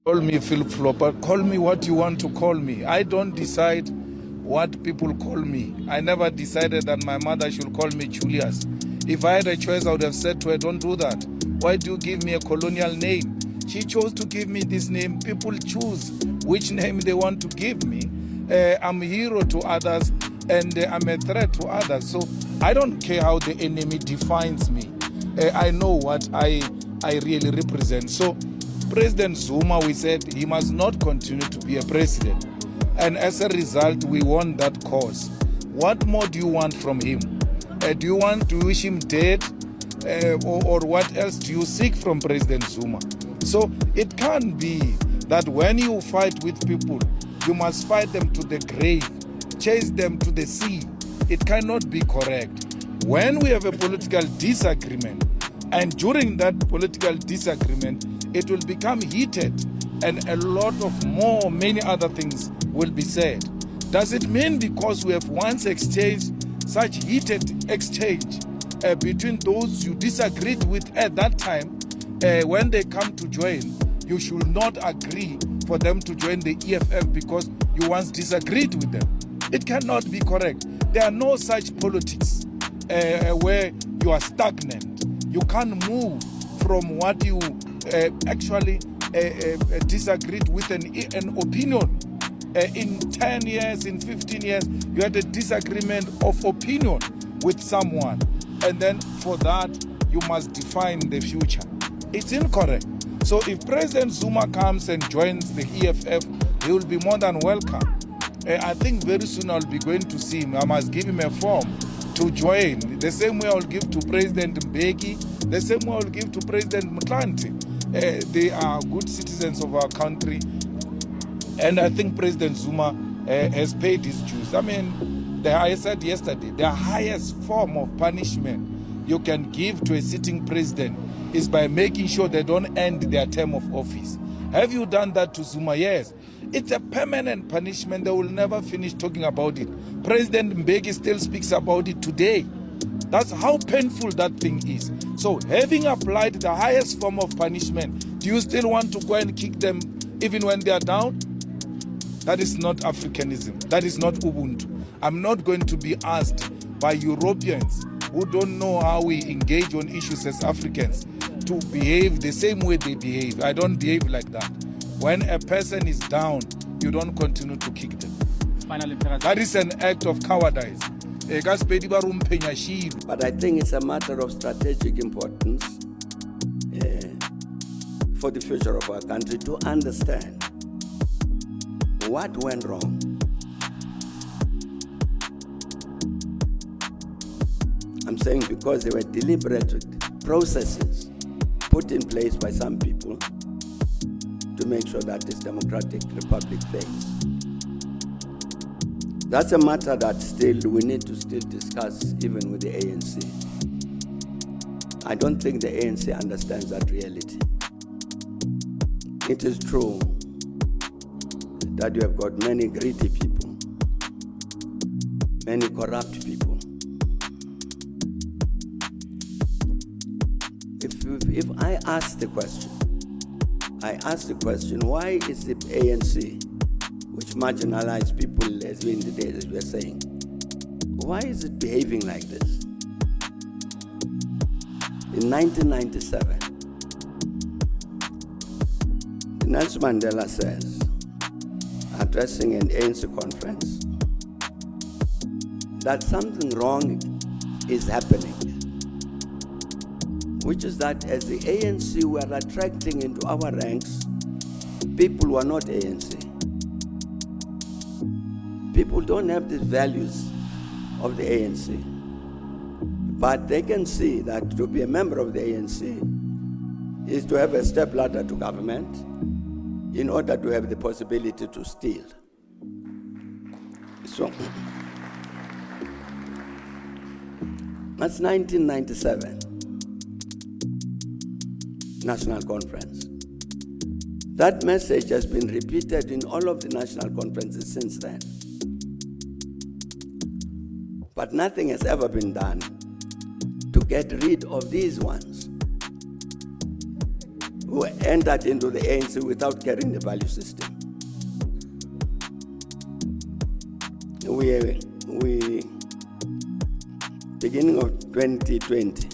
Call me flip-flopper, call me what you want to call me. I don't decide what people call me. I never decided that my mother should call me Julius. If I had a choice, I would have said to her, don't do that. Why do you give me a colonial name? She chose to give me this name. People choose which name they want to give me. I'm a hero to others and I'm a threat to others. So I don't care how the enemy defines me. I know what I really represent. So President Zuma, we said he must not continue to be a president. And as a result, we won that cause. What more do you want from him? Do you want to wish him dead? Or what else do you seek from President Zuma? So it can't be that when you fight with people, you must fight them to the grave, chase them to the sea. It cannot be correct. When we have a political disagreement, and during that political disagreement, it will become heated and a lot of many other things will be said. Does it mean because we have once exchanged such heated exchange between those you disagreed with at that time, when they come to join, you should not agree for them to join the EFF because you once disagreed with them? It cannot be correct. There are no such politics where you are stagnant. You can't move from what you actually disagreed with an opinion. In 10 years, in 15 years, you had a disagreement of opinion with someone. And then for that, you must define the future. It's incorrect. So if President Zuma comes and joins the EFF, he will be more than welcome. I think very soon I'll be going to see him. I must give him a form to join. The same way I'll give to President Mbeki, the same way I'll give to President Mutlanti. They are good citizens of our country. And I think President Zuma has paid his dues. I mean, I said yesterday, the highest form of punishment you can give to a sitting president is by making sure they don't end their term of office. Have you done that to Zuma? Yes. It's a permanent punishment. They will never finish talking about it. President Mbeki still speaks about it today. That's how painful that thing is. So having applied the highest form of punishment, do you still want to go and kick them even when they are down? That is not Africanism. That is not Ubuntu. I'm not going to be asked by Europeans who don't know how we engage on issues as Africans to behave the same way they behave. I don't behave like that. When a person is down, you don't continue to kick them. Finally, that is an act of cowardice. But I think it's a matter of strategic importance for the future of our country to understand what went wrong. I'm saying because there were deliberate processes put in place by some people to make sure that this democratic republic fails. That's a matter that we need to still discuss even with the ANC. I don't think the ANC understands that reality. It is true that you have got many greedy people, many corrupt people. If I ask the question, why is the ANC, which marginalized people as we in the days as we are saying, why is it behaving like this? In 1997, Nelson Mandela says, addressing an ANC conference, that something wrong is happening, which is that as the ANC were attracting into our ranks people who are not ANC. People don't have the values of the ANC, but they can see that to be a member of the ANC is to have a step ladder to government in order to have the possibility to steal. So that's 1997 National Conference. That message has been repeated in all of the national conferences since then. But nothing has ever been done to get rid of these ones who who entered into the ANC without carrying the value system. We beginning of 2020,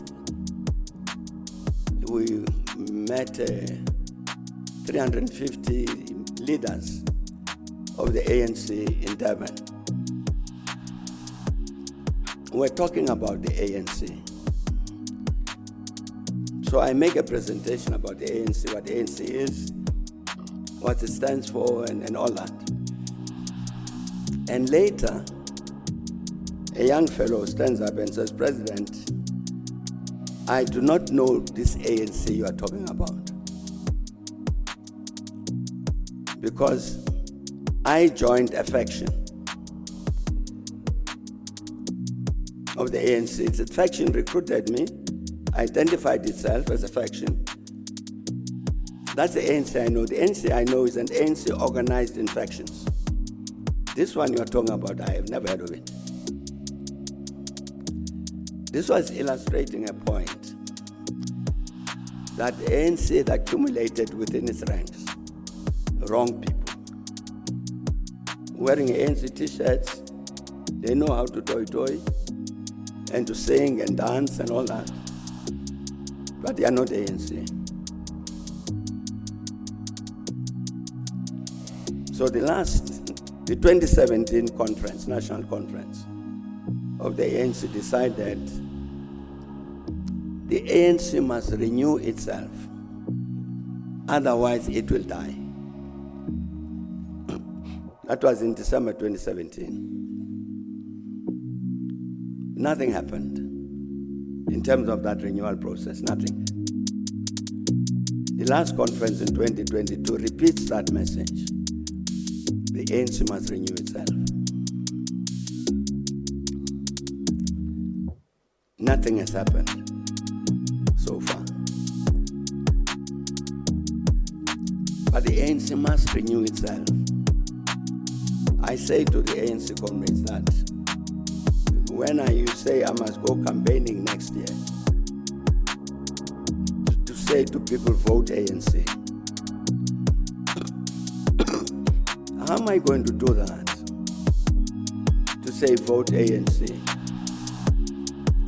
we met 350 leaders of the ANC in Durban. We're talking about the ANC. So I make a presentation about the ANC, what the ANC is, what it stands for, and all that. And later, a young fellow stands up and says, President, I do not know this ANC you are talking about, because I joined a faction of the ANC. It's a faction recruited me, identified itself as a faction. That's the ANC I know. The ANC I know is an ANC organized in factions. This one you're talking about, I have never heard of it. This was illustrating a point that the ANC had accumulated within its ranks wrong people. Wearing ANC t-shirts, they know how to toy and to sing and dance and all that, but they are not ANC. So the 2017 conference, national conference of the ANC decided the ANC must renew itself, otherwise it will die. That was in December 2017. Nothing happened in terms of that renewal process, nothing. The last conference in 2022 repeats that message. The ANC must renew itself. Nothing has happened so far. But the ANC must renew itself. I say to the ANC comrades that when you say I must go campaigning next year, to say to people, vote ANC. How am I going to do that? To say vote ANC,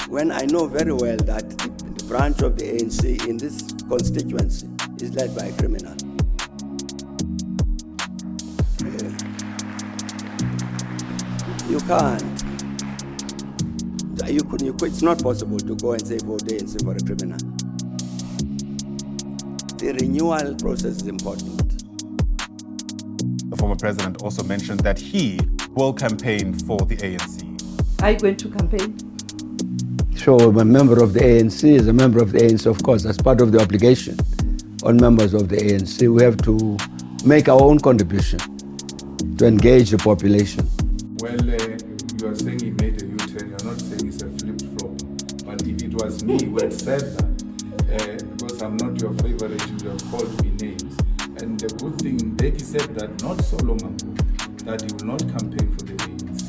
when I know very well that the branch of the ANC in this constituency is led by a criminal. You can't. It's not possible to go and say vote ANC for a criminal. The renewal process is important. The former president also mentioned that he will campaign for the ANC. Are you going to campaign? Sure, I'm a member of the ANC, is a member of the ANC, of course. As part of the obligation on members of the ANC, we have to make our own contribution to engage the population. Well, you are saying he made a U-turn. You're not saying it's a flip-flop. But if it was me who had said that, because I'm not your favorite, you would have called me names. And the good thing, Mbeki said that not so long ago, that he will not campaign for the ANC.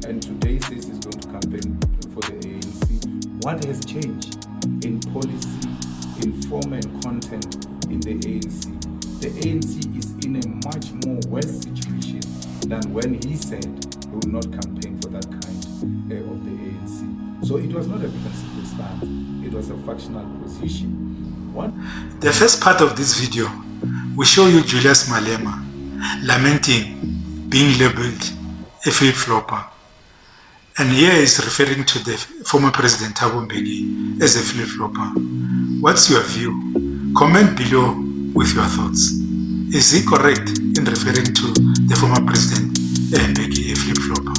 And today says he's going to campaign for the ANC. What has changed in policy, in form and content in the ANC? The ANC is in a much more worse situation than when he said he will not campaign for that kind of the ANC. So it was not a principled stand, it was a factional position. The first part of this video, we show you Julius Malema lamenting being labeled a flip-flopper. And here is referring to the former President Thabo Mbeki as a flip-flopper. What's your view? Comment below with your thoughts. Is he correct in referring to the former President Mbeki a flip-flopper?